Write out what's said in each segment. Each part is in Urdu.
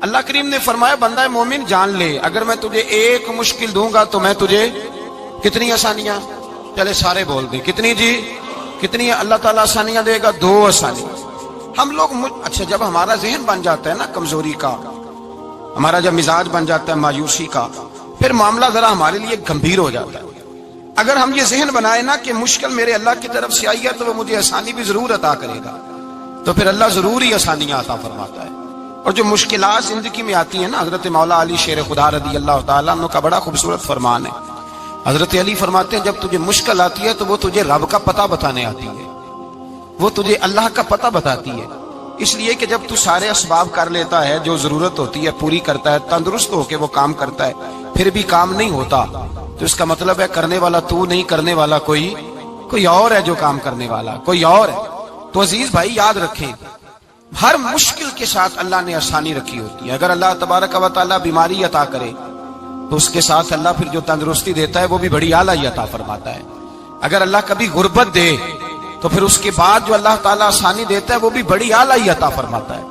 اللہ کریم نے فرمایا بندہ مومن جان لے اگر میں تجھے ایک مشکل دوں گا تو میں تجھے کتنی آسانیاں، چلے سارے بول دیں کتنی جی، کتنی اللہ تعالیٰ آسانیاں دے گا؟ 2 آسانی۔ ہم لوگ اچھا جب ہمارا ذہن بن جاتا ہے نا کمزوری کا، ہمارا جب مزاج بن جاتا ہے مایوسی کا، پھر معاملہ ذرا ہمارے لیے گمبھیر ہو جاتا ہے۔ اگر ہم یہ ذہن بنائے نا کہ مشکل میرے اللہ کی طرف سے آئی ہے تو وہ مجھے آسانی بھی ضرور عطا کرے گا، تو پھر اللہ ضرور ہی آسانیاں عطا فرماتا ہے۔ اور جو مشکلات زندگی میں آتی ہیں نا، حضرت مولا علی شیر خدا رضی اللہ تعالیٰ عنہ کا بڑا خوبصورت فرمان ہے۔ حضرت علی فرماتے ہیں جب تجھے مشکل آتی ہے تو وہ تجھے رب کا پتہ بتانے آتی ہے، وہ تجھے اللہ کا پتہ بتاتی ہے، اس لیے کہ جب تو سارے اسباب کر لیتا ہے، جو ضرورت ہوتی ہے پوری کرتا ہے، تندرست ہو کے وہ کام کرتا ہے، پھر بھی کام نہیں ہوتا تو اس کا مطلب ہے کرنے والا تو نہیں، کرنے والا کوئی اور ہے، جو کام کرنے والا کوئی اور ہے۔ تو عزیز بھائی یاد رکھیں ہر مشکل کے ساتھ اللہ نے آسانی رکھی ہوتی ہے۔ اگر اللہ تبارک و تعالیٰ بیماری عطا کرے تو اس کے ساتھ اللہ پھر جو تندرستی دیتا ہے وہ بھی بڑی اعلیٰ عطا فرماتا ہے۔ اگر اللہ کبھی غربت دے تو پھر اس کے بعد جو اللہ تعالیٰ آسانی دیتا ہے وہ بھی بڑی اعلیٰ عطا فرماتا ہے۔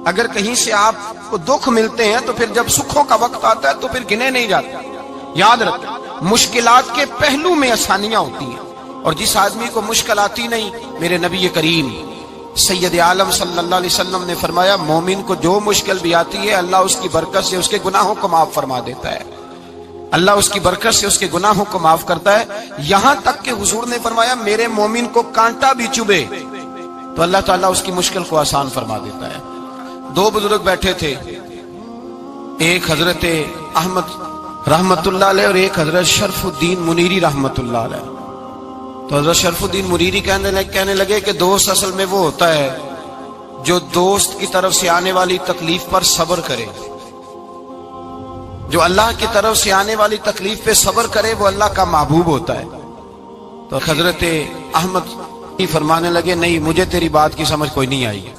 اگر کہیں سے آپ کو دکھ ملتے ہیں تو پھر جب سکھوں کا وقت آتا ہے تو پھر گنے نہیں جاتے۔ یاد رکھیں مشکلات کے پہلو میں آسانیاں ہوتی ہیں، اور جس آدمی کو مشکل آتی نہیں، میرے نبی کریم سید عالم صلی اللہ علیہ وسلم نے فرمایا مومن کو جو مشکل بھی آتی ہے اللہ اس کی برکت سے اس کے گناہوں کو معاف فرما دیتا ہے، اللہ اس کی برکت سے اس کے گناہوں کو معاف کرتا ہے، یہاں تک کہ حضور نے فرمایا میرے مومن کو کانٹا بھی چبھے تو اللہ تعالیٰ اس کی مشکل کو آسان فرما دیتا ہے۔ 2 بزرگ بیٹھے تھے، ایک حضرت احمد رحمت اللہ علیہ اور ایک حضرت شرف الدین منیری رحمت اللہ علیہ۔ تو حضرت شرف الدین منیری کہنے لگے کہ دوست اصل میں وہ ہوتا ہے جو دوست کی طرف سے آنے والی تکلیف پر صبر کرے، جو اللہ کی طرف سے آنے والی تکلیف پہ صبر کرے وہ اللہ کا محبوب ہوتا ہے۔ تو حضرت احمد فرمانے لگے نہیں مجھے تیری بات کی سمجھ کوئی نہیں آئی،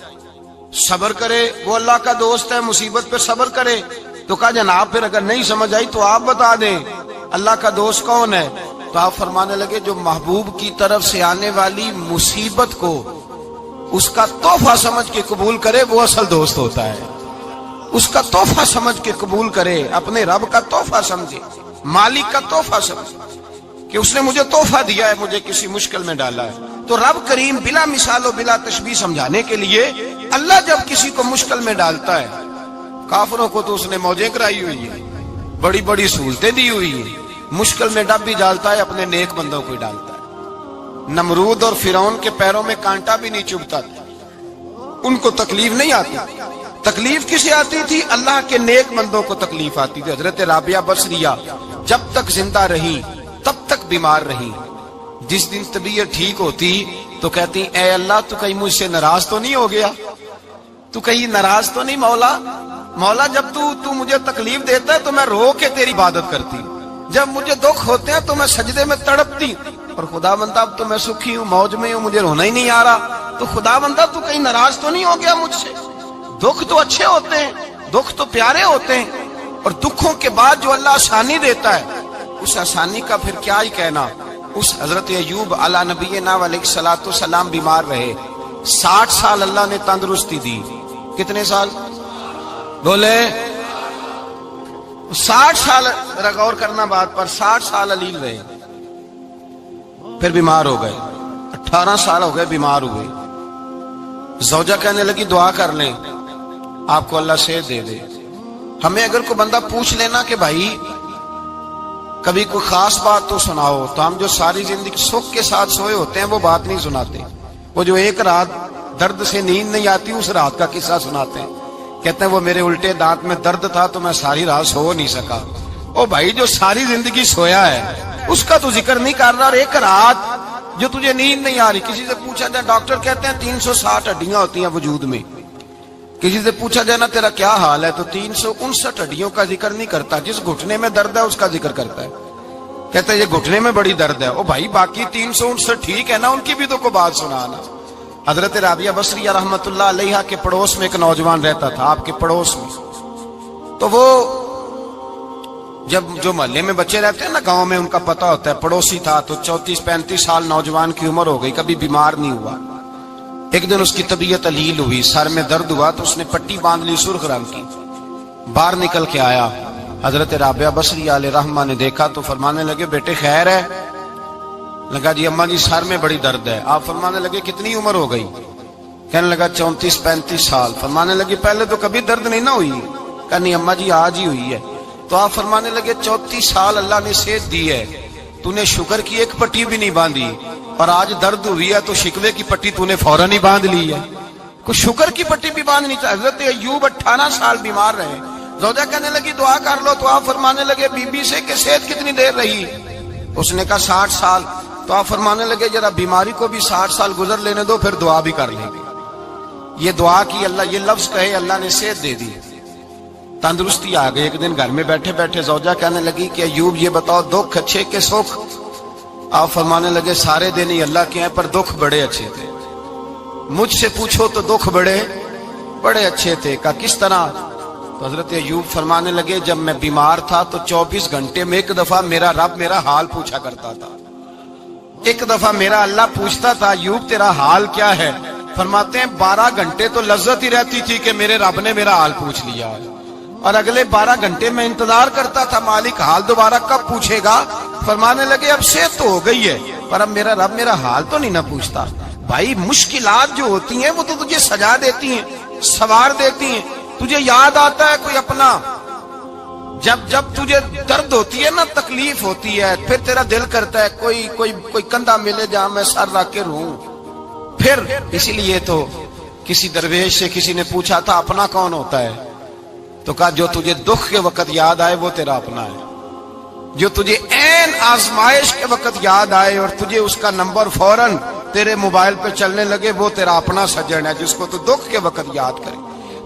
صبر کرے وہ اللہ کا دوست ہے، مصیبت پہ صبر کرے۔ تو کہا جناب پھر اگر نہیں سمجھ آئی تو آپ بتا دیں اللہ کا دوست کون ہے؟ تو آپ فرمانے لگے جو محبوب کی طرف سے آنے والی مصیبت کو اس کا تحفہ سمجھ کے قبول کرے وہ اصل دوست ہوتا ہے، اس کا تحفہ سمجھ کے قبول کرے، اپنے رب کا تحفہ سمجھے، مالک کا تحفہ سمجھے کہ اس نے مجھے تحفہ دیا ہے، مجھے کسی مشکل میں ڈالا ہے۔ تو رب کریم بلا مثال و بلا تشبیہ سمجھانے کے لیے اللہ جب کسی کو مشکل میں ڈالتا ہے، کافروں کو تو اس نے موجیں کرائی ہوئی ہے، بڑی بڑی سہولتیں دی ہوئی ہیں، مشکل میں ڈب بھی ڈالتا ہے، اپنے نیک بندوں کو ہی ڈالتا ہے۔ نمرود اور فرعون کے پیروں میں کانٹا بھی نہیں چبھتا تھا، ان کو تکلیف نہیں آتی، تکلیف کسے آتی تھی؟ اللہ کے نیک بندوں کو تکلیف آتی تھی۔ حضرت رابعہ بصریہ جب تک زندہ رہی تب تک بیمار رہی، جس دن طبیعت ٹھیک ہوتی تو کہتی اے اللہ تو کہیں مجھ سے ناراض تو نہیں ہو گیا، تو کہیں ناراض تو نہیں مولا جب تو مجھے تکلیف دیتا ہے تو میں رو کے تیری عبادت کرتی، جب مجھے دکھ ہوتے ہیں تو میں سجدے میں تڑپتی، اور خدا بندہ اب تو میں سکھی ہوں، موج میں ہوں، مجھے رونا ہی نہیں آ رہا، تو خدا بندہ تو کہیں ناراض تو نہیں ہو گیا مجھ سے؟ دکھ تو اچھے ہوتے ہیں، دکھ تو پیارے ہوتے ہیں، اور دکھوں کے بعد جو اللہ آسانی دیتا ہے اس آسانی کا پھر کیا ہی کہنا۔ اس حضرت ایوب علی نبینا علیہ الصلوۃ والسلام بیمار رہے، 60 سال اللہ نے تندرستی دی۔ کتنے سال بولے؟ 60 سال، غور کرنا بات پر، 60 سال علیل رہے، پھر بیمار ہو گئے، 18 سال ہو گئے بیمار ہوئے۔ زوجہ کہنے لگی دعا کر لیں آپ کو اللہ صحت دے دے۔ ہمیں اگر کوئی بندہ پوچھ لینا کہ بھائی کبھی کوئی خاص بات تو سناؤ، تو ہم جو ساری زندگی سکھ کے ساتھ سوئے ہوتے ہیں وہ بات نہیں سناتے، وہ جو ایک رات درد سے نیند نہیں آتی اس رات کا قصہ سناتے ہیں، کہتے ہیں وہ میرے الٹے دانت میں درد تھا تو میں ساری رات سو نہیں سکا۔ او بھائی جو ساری زندگی سویا ہے اس کا تو ذکر نہیں کر رہا، اور ایک رات جو تجھے نیند نہیں آ رہی۔ کسی سے پوچھا جائے، ڈاکٹر کہتے ہیں 360 ہڈیاں ہوتی ہیں وجود میں، کسی سے پوچھا جائے نا تیرا کیا حال ہے تو 359 ہڈیوں کا ذکر نہیں کرتا، جس گھٹنے میں درد ہے اس کا ذکر کرتا ہے، کہتا ہے یہ گھٹنے میں بڑی درد ہے۔ او بھائی باقی 359 ٹھیک ہے نا، ان کی بھی تو کوئی بات سنانا۔ حضرت رابعہ بصریہ رحمت اللہ علیہ کے پڑوس میں ایک نوجوان رہتا تھا، آپ کے پڑوس میں، تو وہ جب جو محلے میں بچے رہتے ہیں نا گاؤں میں ان کا پتہ ہوتا ہے، پڑوسی تھا تو 34-35 سال نوجوان کی عمر ہو گئی، کبھی بیمار نہیں ہوا۔ ایک دن اس کی طبیعت علیل ہوئی، سر میں درد ہوا تو اس نے پٹی باندھ لی سرخ رنگ کی، باہر نکل کے آیا, حضرت رابعہ بصری علیہ رحمہ نے دیکھا تو فرمانے لگے بیٹے خیر ہے؟ لگا جی اماں جی سر میں بڑی درد ہے. آپ فرمانے لگے کتنی عمر ہو گئی؟ کہنے لگا 34-35 سال. فرمانے لگے پہلے تو کبھی درد نہیں نہ ہوئی؟ کہا نہیں اماں جی آج ہی ہوئی ہے. تو آپ فرمانے لگے 34 سال اللہ نے صحت دی ہے, تو نے شکر کی ایک پٹی بھی نہیں باندھی, اور آج درد ہوئی ہے تو شکوے کی پٹی تو نے فوراً ہی باندھ لی ہے. کوئی شکر کی پٹی بھی باندھنی چاہیے. حضرت ایوب 18 سال بیمار رہے. زوجہ کہنے لگی دعا کر لو, تو آپ فرمانے لگے بی بی سے کہ صحت کتنی دیر رہی؟ اس نے کہا 60 سال. تو آپ فرمانے لگے ذرا بیماری کو بھی 60 سال گزر لینے دو, پھر دعا بھی کر لیں گے. یہ دعا کی, اللہ یہ لفظ کہے اللہ نے صحت دے دی, تندرستی آ گئی. ایک دن گھر میں بیٹھے بیٹھے زوجہ کہنے لگی کہ ایوب یہ بتاؤ دکھ اچھے کہ سکھ؟ آپ فرمانے لگے سارے دن ہی اللہ کے ہیں, پر دکھ بڑے اچھے تھے. مجھ سے پوچھو تو دکھ بڑے اچھے تھے. کہا کس طرح؟ تو حضرت ایوب فرمانے لگے جب میں بیمار تھا تو 24 گھنٹے میں ایک دفعہ میرا رب میرا حال پوچھا کرتا تھا. ایک دفعہ میرا اللہ پوچھتا تھا ایوب تیرا حال کیا ہے؟ فرماتے ہیں 12 گھنٹے تو لذت ہی رہتی تھی کہ میرے رب نے میرا حال پوچھ لیا, اور اگلے 12 گھنٹے میں انتظار کرتا تھا مالک حال دوبارہ کب پوچھے گا. فرمانے لگے اب صحت تو ہو گئی ہے, پر اب میرا رب میرا حال تو نہیں نہ پوچھتا. بھائی مشکلات جو ہوتی ہیں وہ تو تجھے سجا دیتی ہیں, سوار دیتی ہیں. تجھے یاد آتا ہے کوئی اپنا, جب تجھے درد ہوتی ہے نا, تکلیف ہوتی ہے, پھر تیرا دل کرتا ہے کوئی کندھا ملے جہاں میں سر رکھ کے رہوں. پھر اسی لیے تو کسی درویش سے کسی نے پوچھا تھا اپنا کون ہوتا ہے؟ تو کہا جو تجھے دکھ کے وقت یاد آئے وہ تیرا اپنا ہے. جو تجھے عین آزمائش کے وقت یاد آئے اور تجھے اس کا نمبر فوراً تیرے موبائل پہ چلنے لگے وہ تیرا اپنا سجن ہے, جس کو تو دکھ کے وقت یاد کرے.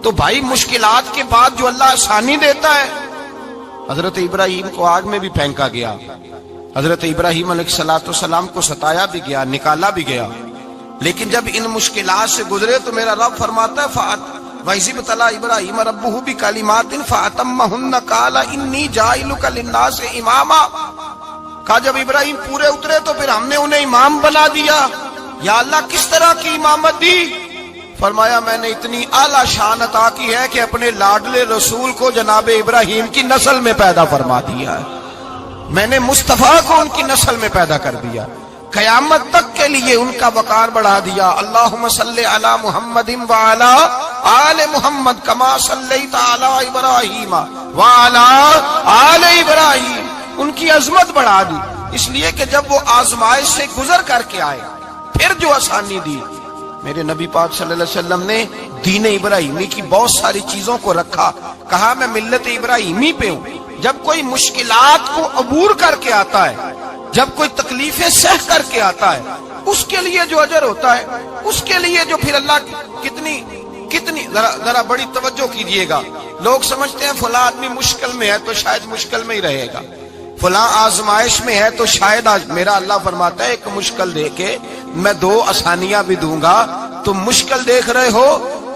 تو بھائی مشکلات کے بعد جو اللہ آسانی دیتا ہے. حضرت ابراہیم کو آگ میں بھی پھینکا گیا, حضرت ابراہیم علیہ السلام کو ستایا بھی گیا, نکالا بھی گیا, لیکن جب ان مشکلات سے گزرے تو میرا رب فرماتا ہے وَإِذِ ابْتَلَىٰ إِبْرَاهِيمَ رَبُّهُ بِكَلِمَاتٍ فَأَتَمَّهُنَّ قَالَ إِنِّي جَاعِلُكَ لِلنَّاسِ إِمَامًا. کہا جب ابراہیم پورے اترے تو پھر ہم نے انہیں امام بنا دیا. یا اللہ کس طرح کی امامت دی؟ فرمایا میں نے اتنی اعلیٰ شان عطا کی ہے کہ اپنے لاڈلے رسول کو جناب ابراہیم کی نسل میں پیدا فرما دیا ہے. میں نے مصطفیٰ کو ان کی نسل میں پیدا کر دیا, قیامت تک کے لیے ان کا وقار بڑھا دیا. اللہم صلی علی محمد وعلی آل محمد کما صلیت علی ابراہیم وعلی آل ابراہیم. ان کی عظمت بڑھا دی, اس لیے کہ جب وہ آزمائش سے گزر کر کے آئے پھر جو آسانی دی. میرے نبی پاک صلی اللہ علیہ وسلم نے دین ابراہیمی کی بہت ساری چیزوں کو رکھا, کہا میں ملت ابراہیمی پہ ہوں. جب کوئی مشکلات کو عبور کر کے آتا ہے, جب کوئی تکلیفیں سہ کر کے آتا ہے, اس کے لیے جو اجر ہوتا ہے, اس کے لیے جو پھر اللہ کتنی ذرا بڑی توجہ کیجئے گا. لوگ سمجھتے ہیں فلاں آدمی مشکل میں ہے تو شاید مشکل میں ہی رہے گا, فلاں آزمائش میں ہے تو شاید میرا اللہ فرماتا ہے ایک مشکل دے کے میں 2 آسانیاں بھی دوں گا. تم مشکل دیکھ رہے ہو,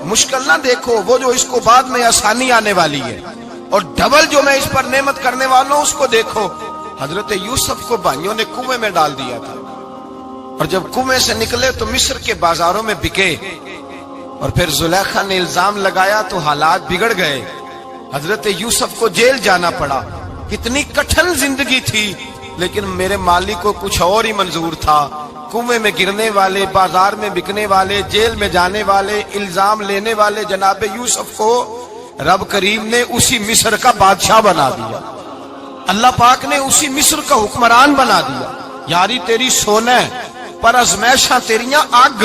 مشکل نہ دیکھو, وہ جو اس کو بعد میں آسانی آنے والی ہے, اور ڈبل جو میں اس پر نعمت کرنے والا ہوں اس کو دیکھو. حضرت یوسف کو بھائیوں نے کنویں میں ڈال دیا تھا, اور جب کنویں سے نکلے تو مصر کے بازاروں میں بکے, اور پھر زلیخا نے الزام لگایا تو حالات بگڑ گئے. حضرت یوسف کو جیل جانا پڑا. کتنی کٹھن زندگی تھی, لیکن میرے مالک کو کچھ اور ہی منظور تھا. کنویں میں گرنے والے, بازار میں بکنے والے, جیل میں جانے والے, الزام لینے والے جناب یوسف کو رب کریم نے اسی مصر کا بادشاہ بنا دیا. اللہ پاک نے اسی مصر کا حکمران بنا دیا. یاری تیری سونا پر ازمیشاں تیریاں اگ,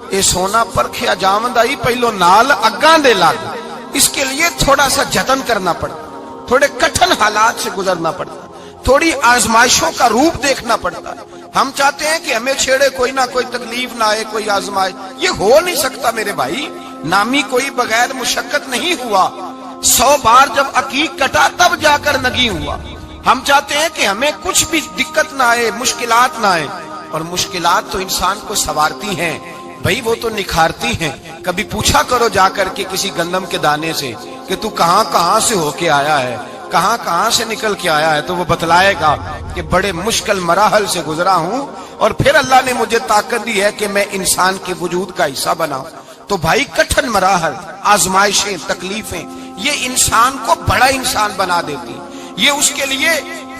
اے سونا پرکھیا جاوند آئی پہلو نال اگاں دے لگ. اس کے لیے تھوڑا سا جتن کرنا پڑتا, تھوڑے کٹھن حالات سے گزرنا پڑتا, تھوڑی آزمائشوں کا روپ دیکھنا پڑتا. ہم چاہتے ہیں کہ ہمیں چھیڑے کوئی نہ کوئی تکلیف نہ آئے, کوئی آزمائش. یہ ہو نہیں سکتا میرے بھائی. نامی کوئی بغیر مشقت نہیں ہوا. 100 بار جب عقیق کٹا تب جا کر نگی ہوا. ہم چاہتے ہیں کہ ہمیں کچھ بھی دقت نہ آئے, مشکلات نہ آئے, اور مشکلات تو انسان کو سنوارتی ہیں بھائی, وہ تو نکھارتی ہیں. کبھی پوچھا کرو جا کر کے کسی گندم کے دانے سے کہ تو کہاں سے ہو کے آیا ہے, کہاں سے نکل کے آیا ہے, تو وہ بتلائے گا کہ بڑے مشکل مراحل سے گزرا ہوں, اور پھر اللہ نے مجھے طاقت دی ہے کہ میں انسان کے وجود کا حصہ بناؤں. تو بھائی کٹھن مراحل, آزمائشیں, تکلیفیں, یہ انسان کو بڑا انسان بنا دیتی، یہ اس کے لیے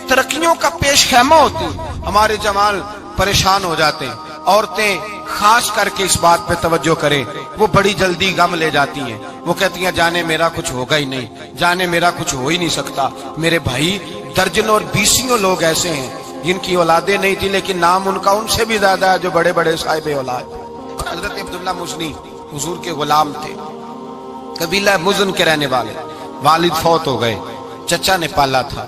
ترقیوں کا پیش خیمہ ہوتی۔ ہمارے جوان پریشان ہو جاتے ہیں، عورتیں خاص کر کے اس بات پہ توجہ کریں، وہ بڑی جلدی غم لے جاتی ہیں، وہ کہتی ہیں جانے میرا کچھ ہوگا ہی نہیں، جانے میرا کچھ ہو ہی نہیں سکتا۔ میرے بھائی درجنوں اور بیسیوں لوگ ایسے ہیں جن کی اولادیں نہیں تھی لیکن نام ان کا ان سے بھی زیادہ ہے جو بڑے بڑے صاحب اولاد۔ حضرت عبداللہ مزنی حضور کے غلام تھے، قبیلہ مزن کے رہنے والے، والد فوت ہو گئے، چچا نے پالا تھا،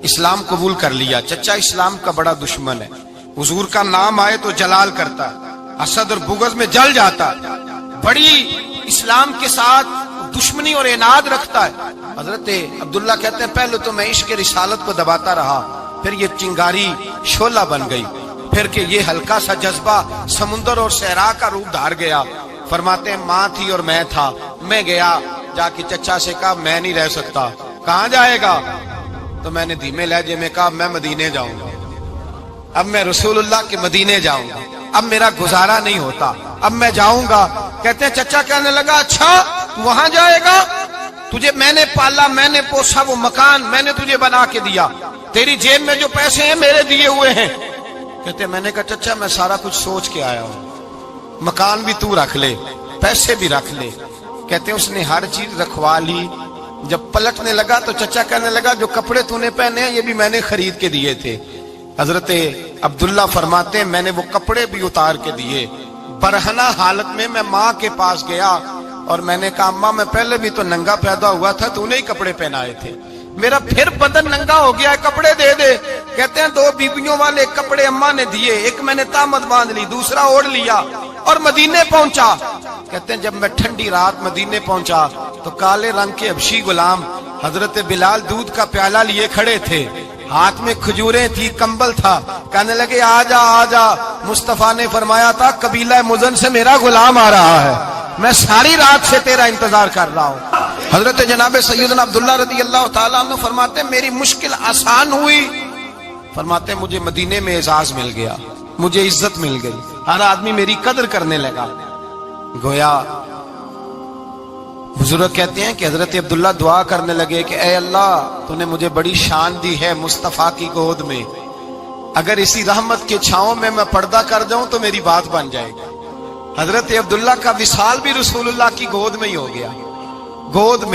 اسلام قبول کر لیا۔ چچا اسلام کا بڑا دشمن ہے، حضور کا نام آئے تو جلال کرتا، حسد اور بغض میں جل جاتا، بڑی اسلام کے ساتھ دشمنی اور عناد رکھتا ہے۔ حضرت عبداللہ کہتے ہیں پہلے تو میں عشق رسالت کو دباتا رہا، پھر یہ چنگاری شعلہ بن گئی، پھر کہ یہ ہلکا سا جذبہ سمندر اور صحرا کا روپ دھار گیا۔ فرماتے ہیں ماں تھی اور میں تھا، میں گیا جا کے چچا سے کہا میں نہیں رہ سکتا۔ کہاں جائے گا؟ تو میں نے دھیمے لہجے میں کہا میں مدینے جاؤں گا، اب میں رسول اللہ کے مدینے جاؤں گا، اب میرا گزارا نہیں ہوتا، اب میں جاؤں گا۔ کہتے ہیں چچا کہنے لگا اچھا تو وہاں جائے گا؟ تجھے میں نے پالا، میں نے پوسا، وہ مکان میں نے تجھے بنا کے دیا، تیری جیب میں جو پیسے ہیں میرے دیے ہوئے ہیں۔ کہتے ہیں میں نے کہا چچا میں سارا کچھ سوچ کے آیا ہوں، مکان بھی تو رکھ لے، پیسے بھی رکھ لے۔ کہتے ہیں اس نے ہر چیز رکھوا لی۔ جب پلٹنے لگا تو چچا کہنے لگا جو کپڑے تو نے پہنے ہیں یہ بھی میں نے خرید کے دیے تھے۔ حضرت عبداللہ فرماتے ہیں میں نے وہ کپڑے بھی اتار کے دیے، برہنہ حالت میں میں ماں کے پاس گیا اور میں نے کہا اماں میں پہلے بھی تو ننگا پیدا ہوا تھا، تو نے ہی کپڑے پہنائے تھے، میرا پھر بدن ننگا ہو گیا ہے، کپڑے دے دے۔ کہتے ہیں 2 بیبیوں والے کپڑے اماں نے دیے، ایک میں نے تامت باندھ لی، دوسرا اوڑھ لیا اور مدینے پہنچا۔ کہتے ہیں جب میں ٹھنڈی رات مدینے پہنچا تو کالے رنگ کے حبشی غلام حضرت بلال دودھ کا پیالہ لیے کھڑے تھے، ہاتھ میں کھجوریں تھی، کمبل تھا، کہنے لگے آجا آجا، مصطفیٰ نے فرمایا تھا قبیلہ مزن سے میرا غلام آ رہا ہے، میں ساری رات سے تیرا انتظار کر رہا ہوں۔ حضرت جناب سیدنا عبداللہ رضی اللہ تعالیٰ عنہ فرماتے ہیں میری مشکل آسان ہوئی، فرماتے ہیں مجھے مدینے میں اعزاز مل گیا، مجھے عزت مل گئی، ہر آدمی میری قدر کرنے لگا۔ گویا بزرگ کہتے ہیں کہ حضرت عبداللہ دعا کرنے لگے کہ اے اللہ تو نے مجھے بڑی شان دی ہے مصطفیٰ کی گود میں، اگر اسی رحمت کے چھاؤں میں پردہ کر جاؤں تو میری بات بن جائے گی۔ حضرت عبداللہ کا وصال بھی رسول اللہ کی گود میں ہی ہو گیا، گود میں